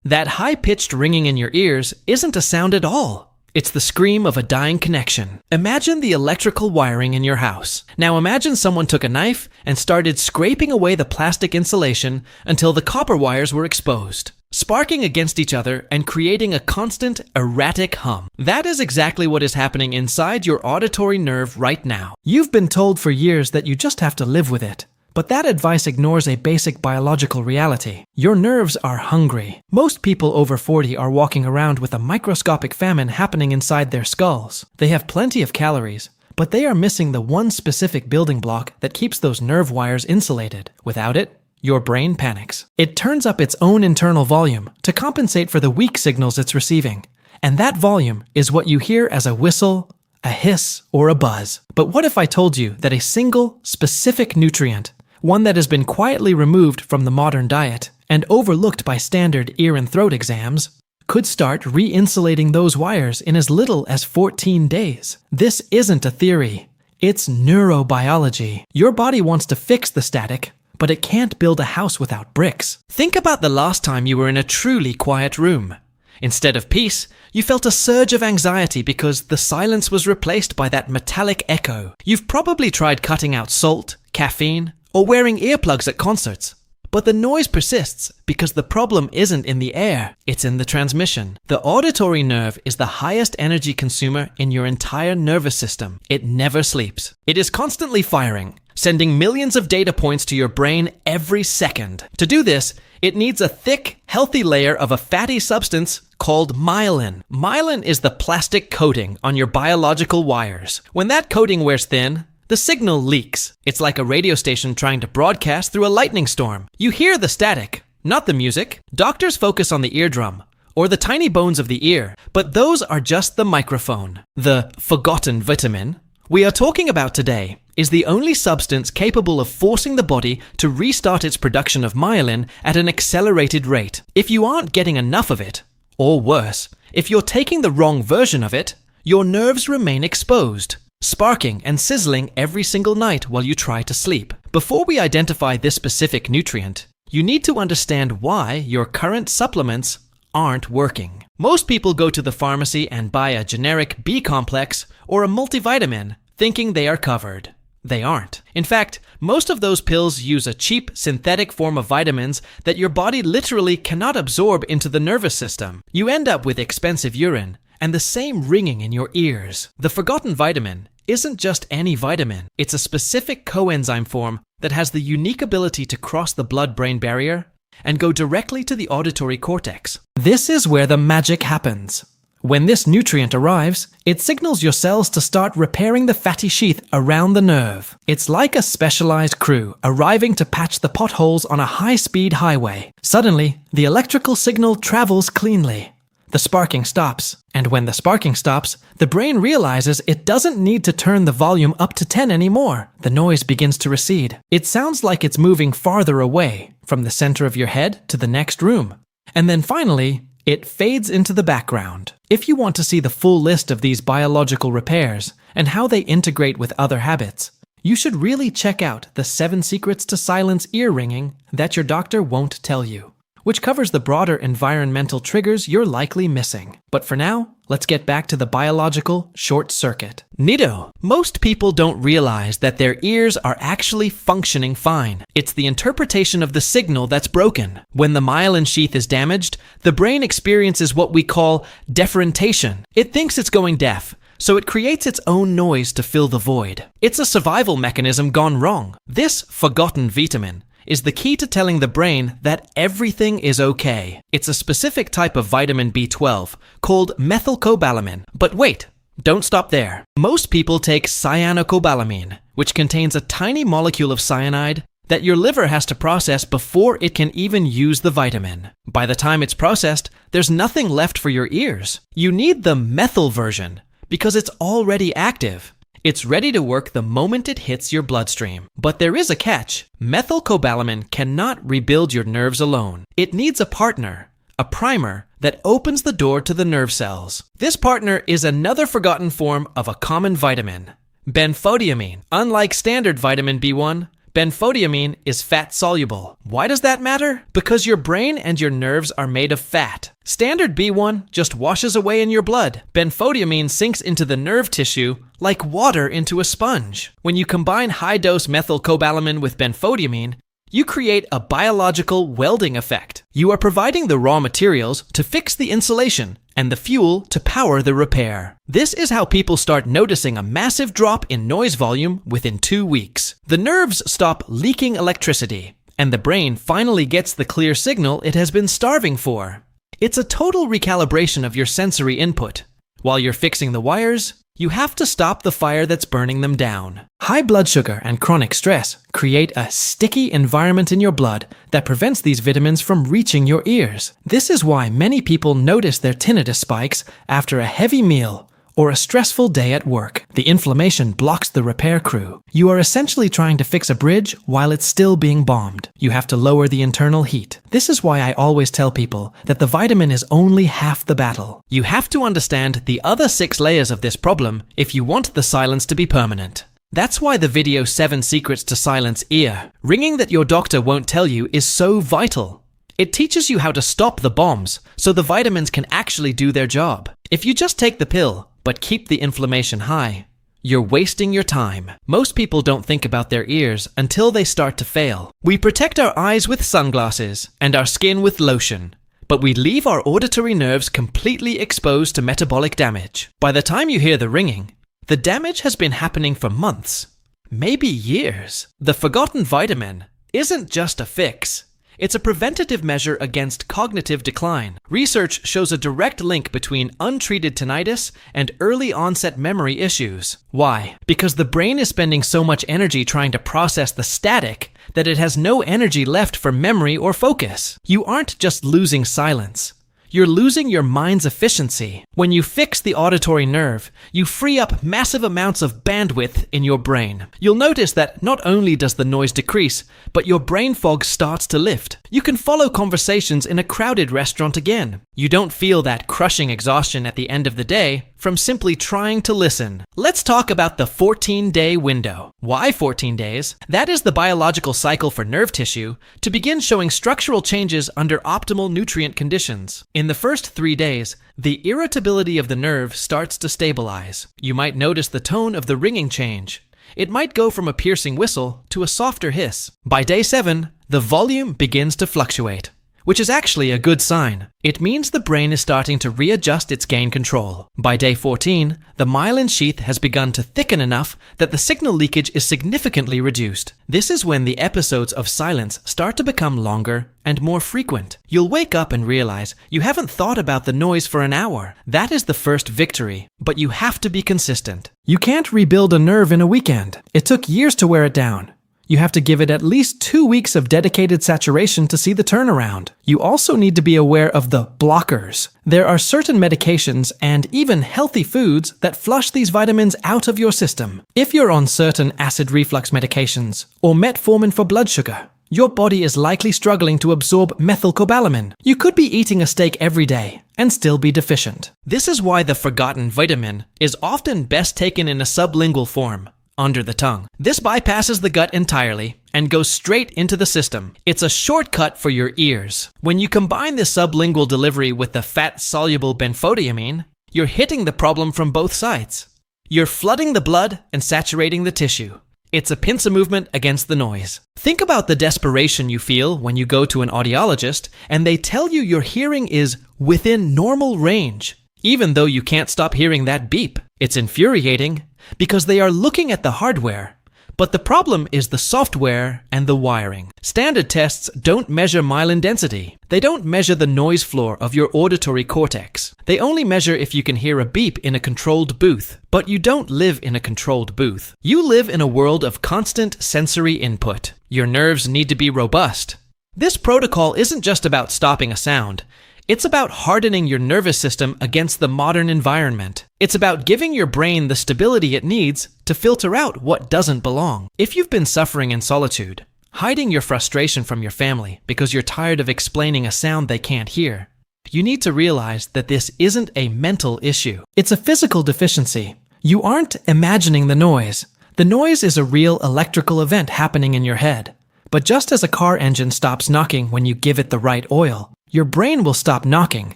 That high-pitched ringing in your ears isn't a sound at all. It's the scream of a dying connection. Imagine the electrical wiring in your house. Now imagine someone took a knife and started scraping away the plastic insulation until the copper wires were exposed, sparking against each other and creating a constant, erratic hum. That is exactly what is happening inside your auditory nerve right now. You've been told for years that you just have to live with it. But that advice ignores a basic biological reality. Your nerves are hungry. Most people over 40 are walking around with a microscopic famine happening inside their skulls. They have plenty of calories, but they are missing the one specific building block that keeps those nerve wires insulated. Without it, your brain panics. It turns up its own internal volume to compensate for the weak signals it's receiving. And that volume is what you hear as a whistle, a hiss, or a buzz. But what if I told you that a single, specific nutrient, one that has been quietly removed from the modern diet and overlooked by standard ear and throat exams, could start re-insulating those wires in as little as 14 days? This isn't a theory. It's neurobiology. Your body wants to fix the static, but it can't build a house without bricks. Think about the last time you were in a truly quiet room. Instead of peace, you felt a surge of anxiety because the silence was replaced by that metallic echo. You've probably tried cutting out salt, caffeine, or wearing earplugs at concerts. But the noise persists because the problem isn't in the air, it's in the transmission. The auditory nerve is the highest energy consumer in your entire nervous system. It never sleeps. It is constantly firing, sending millions of data points to your brain every second. To do this, it needs a thick, healthy layer of a fatty substance called myelin. Myelin is the plastic coating on your biological wires. When that coating wears thin, the signal leaks. It's like a radio station trying to broadcast through a lightning storm. You hear the static, not the music. Doctors focus on the eardrum, or the tiny bones of the ear, but those are just the microphone. The forgotten vitamin we are talking about today is the only substance capable of forcing the body to restart its production of myelin at an accelerated rate. If you aren't getting enough of it, or worse, if you're taking the wrong version of it, your nerves remain exposed, sparking and sizzling every single night while you try to sleep. Before we identify this specific nutrient, you need to understand why your current supplements aren't working. Most people go to the pharmacy and buy a generic B complex or a multivitamin, thinking they are covered. They aren't. In fact, most of those pills use a cheap synthetic form of vitamins that your body literally cannot absorb into the nervous system. You end up with expensive urine and the same ringing in your ears. The forgotten vitamin isn't just any vitamin. It's a specific coenzyme form that has the unique ability to cross the blood-brain barrier and go directly to the auditory cortex. This is where the magic happens. When this nutrient arrives, it signals your cells to start repairing the fatty sheath around the nerve. It's like a specialized crew arriving to patch the potholes on a high-speed highway. Suddenly, the electrical signal travels cleanly. The sparking stops, and when the sparking stops, the brain realizes it doesn't need to turn the volume up to 10 anymore. The noise begins to recede. It sounds like it's moving farther away, from the center of your head to the next room. And then finally, it fades into the background. If you want to see the full list of these biological repairs and how they integrate with other habits, you should really check out the 7 Secrets to Silence Ear Ringing That Your Doctor Won't Tell You, which covers the broader environmental triggers you're likely missing. But for now, let's get back to the biological short circuit. Nido. Most people don't realize that their ears are actually functioning fine. It's the interpretation of the signal that's broken. When the myelin sheath is damaged, the brain experiences what we call deferentation. It thinks it's going deaf, so it creates its own noise to fill the void. It's a survival mechanism gone wrong. This forgotten vitamin is the key to telling the brain that everything is okay. It's a specific type of vitamin B12 called methylcobalamin. But wait, don't stop there. Most people take cyanocobalamin, which contains a tiny molecule of cyanide that your liver has to process before it can even use the vitamin. By the time it's processed, there's nothing left for your ears. You need the methyl version because it's already active. It's ready to work the moment it hits your bloodstream. But there is a catch. Methylcobalamin cannot rebuild your nerves alone. It needs a partner, a primer, that opens the door to the nerve cells. This partner is another forgotten form of a common vitamin, benfotiamine. Unlike standard vitamin B1, Benfotiamine is fat-soluble. Why does that matter? Because your brain and your nerves are made of fat. Standard B1 just washes away in your blood. Benfotiamine sinks into the nerve tissue like water into a sponge. When you combine high-dose methylcobalamin with benfotiamine, you create a biological welding effect. You are providing the raw materials to fix the insulation and the fuel to power the repair. This is how people start noticing a massive drop in noise volume within 2 weeks. The nerves stop leaking electricity, and the brain finally gets the clear signal it has been starving for. It's a total recalibration of your sensory input. While you're fixing the wires, you have to stop the fire that's burning them down. High blood sugar and chronic stress create a sticky environment in your blood that prevents these vitamins from reaching your ears. This is why many people notice their tinnitus spikes after a heavy meal or a stressful day at work. The inflammation blocks the repair crew. You are essentially trying to fix a bridge while it's still being bombed. You have to lower the internal heat. This is why I always tell people that the vitamin is only half the battle. You have to understand the other 6 layers of this problem if you want the silence to be permanent. That's why the video 7 Secrets to Silence Ear, ringing that your doctor won't tell you, is so vital. It teaches you how to stop the bombs so the vitamins can actually do their job. If you just take the pill, but keep the inflammation high, you're wasting your time. Most people don't think about their ears until they start to fail. We protect our eyes with sunglasses and our skin with lotion, but we leave our auditory nerves completely exposed to metabolic damage. By the time you hear the ringing, the damage has been happening for months, maybe years. The forgotten vitamin isn't just a fix. It's a preventative measure against cognitive decline. Research shows a direct link between untreated tinnitus and early onset memory issues. Why? Because the brain is spending so much energy trying to process the static that it has no energy left for memory or focus. You aren't just losing silence. You're losing your mind's efficiency. When you fix the auditory nerve, you free up massive amounts of bandwidth in your brain. You'll notice that not only does the noise decrease, but your brain fog starts to lift. You can follow conversations in a crowded restaurant again. You don't feel that crushing exhaustion at the end of the day from simply trying to listen. Let's talk about the 14-day window. Why 14 days? That is the biological cycle for nerve tissue to begin showing structural changes under optimal nutrient conditions. In the first 3 days, the irritability of the nerve starts to stabilize. You might notice the tone of the ringing change. It might go from a piercing whistle to a softer hiss. By day 7, the volume begins to fluctuate, which is actually a good sign. It means the brain is starting to readjust its gain control. By day 14, the myelin sheath has begun to thicken enough that the signal leakage is significantly reduced. This is when the episodes of silence start to become longer and more frequent. You'll wake up and realize you haven't thought about the noise for an hour. That is the first victory, but you have to be consistent. You can't rebuild a nerve in a weekend. It took years to wear it down. You have to give it at least 2 weeks of dedicated saturation to see the turnaround. You also need to be aware of the blockers. There are certain medications and even healthy foods that flush these vitamins out of your system. If you're on certain acid reflux medications or metformin for blood sugar, your body is likely struggling to absorb methylcobalamin. You could be eating a steak every day and still be deficient. This is why the forgotten vitamin is often best taken in a sublingual form, under the tongue. This bypasses the gut entirely and goes straight into the system. It's a shortcut for your ears. When you combine the sublingual delivery with the fat-soluble benfotiamine, you're hitting the problem from both sides. You're flooding the blood and saturating the tissue. It's a pincer movement against the noise. Think about the desperation you feel when you go to an audiologist and they tell you your hearing is within normal range, even though you can't stop hearing that beep. It's infuriating because they are looking at the hardware, but the problem is the software and the wiring. Standard tests don't measure myelin density. They don't measure the noise floor of your auditory cortex. They only measure if you can hear a beep in a controlled booth. But you don't live in a controlled booth. You live in a world of constant sensory input. Your nerves need to be robust. This protocol isn't just about stopping a sound. It's about hardening your nervous system against the modern environment. It's about giving your brain the stability it needs to filter out what doesn't belong. If you've been suffering in solitude, hiding your frustration from your family because you're tired of explaining a sound they can't hear, you need to realize that this isn't a mental issue. It's a physical deficiency. You aren't imagining the noise. The noise is a real electrical event happening in your head. But just as a car engine stops knocking when you give it the right oil, your brain will stop knocking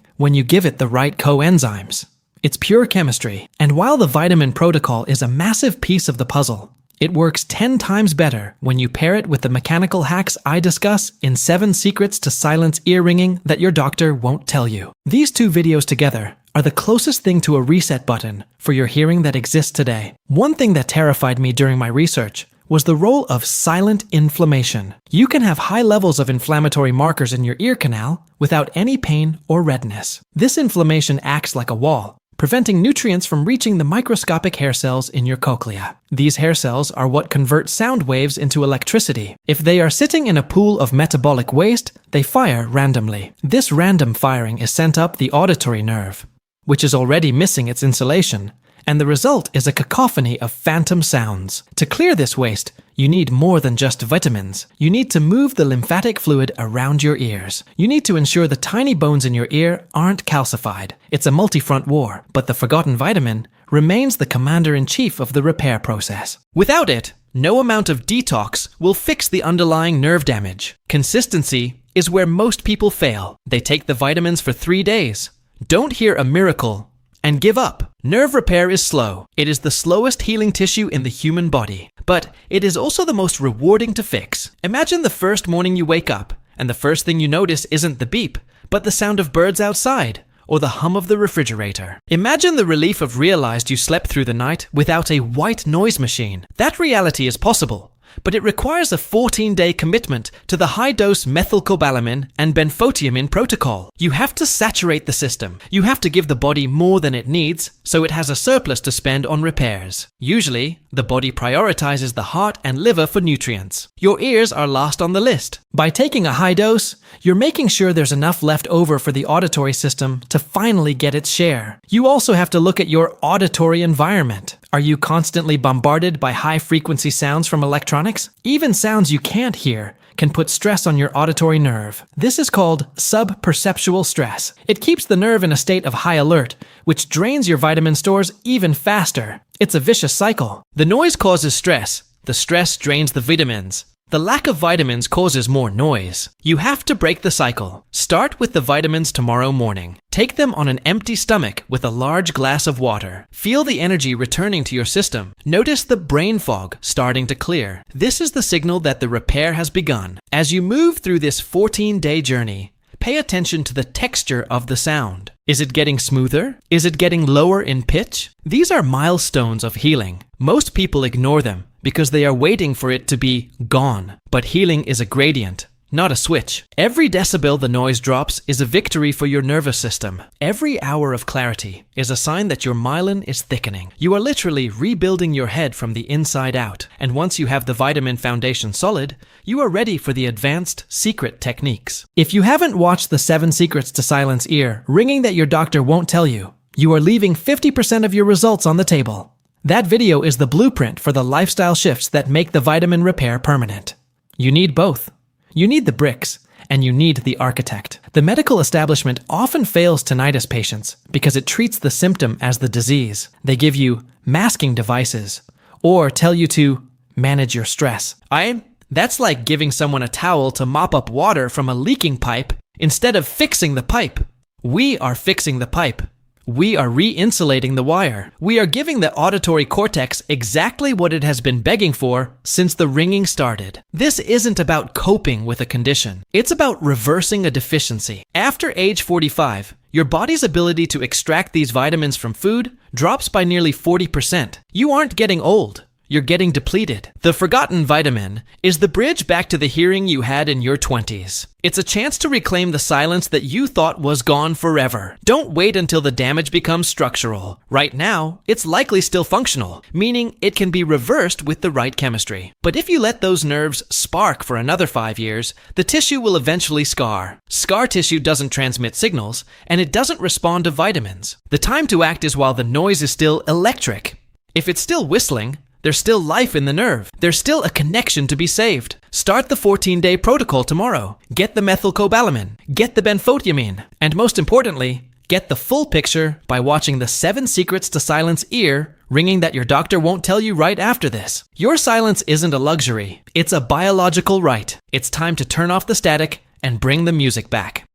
when you give it the right coenzymes. It's pure chemistry, and while the vitamin protocol is a massive piece of the puzzle, it works 10 times better when you pair it with the mechanical hacks I discuss in 7 Secrets to Silence Ear Ringing that your doctor won't tell you. These 2 videos together are the closest thing to a reset button for your hearing that exists today. One thing that terrified me during my research was the role of silent inflammation. You can have high levels of inflammatory markers in your ear canal without any pain or redness. This inflammation acts like a wall, preventing nutrients from reaching the microscopic hair cells in your cochlea. These hair cells are what convert sound waves into electricity. If they are sitting in a pool of metabolic waste, they fire randomly. This random firing is sent up the auditory nerve, which is already missing its insulation, and the result is a cacophony of phantom sounds. To clear this waste, you need more than just vitamins. You need to move the lymphatic fluid around your ears. You need to ensure the tiny bones in your ear aren't calcified. It's a multi-front war, but the forgotten vitamin remains the commander-in-chief of the repair process. Without it, no amount of detox will fix the underlying nerve damage. Consistency is where most people fail. They take the vitamins for 3 days, don't hear a miracle, and give up. Nerve repair is slow. It is the slowest healing tissue in the human body, but it is also the most rewarding to fix. Imagine the first morning you wake up, and the first thing you notice isn't the beep, but the sound of birds outside, or the hum of the refrigerator. Imagine the relief of realized you slept through the night without a white noise machine. That reality is possible, but it requires a 14-day commitment to the high-dose methylcobalamin and benfotiamine protocol. You have to saturate the system. You have to give the body more than it needs, so it has a surplus to spend on repairs. Usually, the body prioritizes the heart and liver for nutrients. Your ears are last on the list. By taking a high dose, you're making sure there's enough left over for the auditory system to finally get its share. You also have to look at your auditory environment. Are you constantly bombarded by high-frequency sounds from electronics? Even sounds you can't hear can put stress on your auditory nerve. This is called subperceptual stress. It keeps the nerve in a state of high alert, which drains your vitamin stores even faster. It's a vicious cycle. The noise causes stress. The stress drains the vitamins. The lack of vitamins causes more noise. You have to break the cycle. Start with the vitamins tomorrow morning. Take them on an empty stomach with a large glass of water. Feel the energy returning to your system. Notice the brain fog starting to clear. This is the signal that the repair has begun. As you move through this 14-day journey, pay attention to the texture of the sound. Is it getting smoother? Is it getting lower in pitch? These are milestones of healing. Most people ignore them because they are waiting for it to be gone. But healing is a gradient, not a switch. Every decibel the noise drops is a victory for your nervous system. Every hour of clarity is a sign that your myelin is thickening. You are literally rebuilding your head from the inside out. And once you have the vitamin foundation solid, you are ready for the advanced secret techniques. If you haven't watched the 7 Secrets to Silence Ear Ringing that your doctor won't tell you, you are leaving 50% of your results on the table. That video is the blueprint for the lifestyle shifts that make the vitamin repair permanent. You need both. You need the bricks, and you need the architect. The medical establishment often fails tinnitus patients because it treats the symptom as the disease. They give you masking devices or tell you to manage your stress. That's like giving someone a towel to mop up water from a leaking pipe instead of fixing the pipe. We are fixing the pipe. We are re-insulating the wire. We are giving the auditory cortex exactly what it has been begging for since the ringing started. This isn't about coping with a condition. It's about reversing a deficiency. After age 45, your body's ability to extract these vitamins from food drops by nearly 40%. You aren't getting old. You're getting depleted. The forgotten vitamin is the bridge back to the hearing you had in your 20s. It's a chance to reclaim the silence that you thought was gone forever. Don't wait until the damage becomes structural. Right now, it's likely still functional, meaning it can be reversed with the right chemistry. But if you let those nerves spark for another 5 years, the tissue will eventually scar. Scar tissue doesn't transmit signals, and it doesn't respond to vitamins. The time to act is while the noise is still electric. If it's still whistling, there's still life in the nerve. There's still a connection to be saved. Start the 14-day protocol tomorrow. Get the methylcobalamin. Get the benfotiamine. And most importantly, Get the full picture by watching the 7 Secrets to Silence Ear ringing that your doctor won't tell you right after this. Your silence isn't a luxury. It's a biological right. It's time to turn off the static and bring the music back.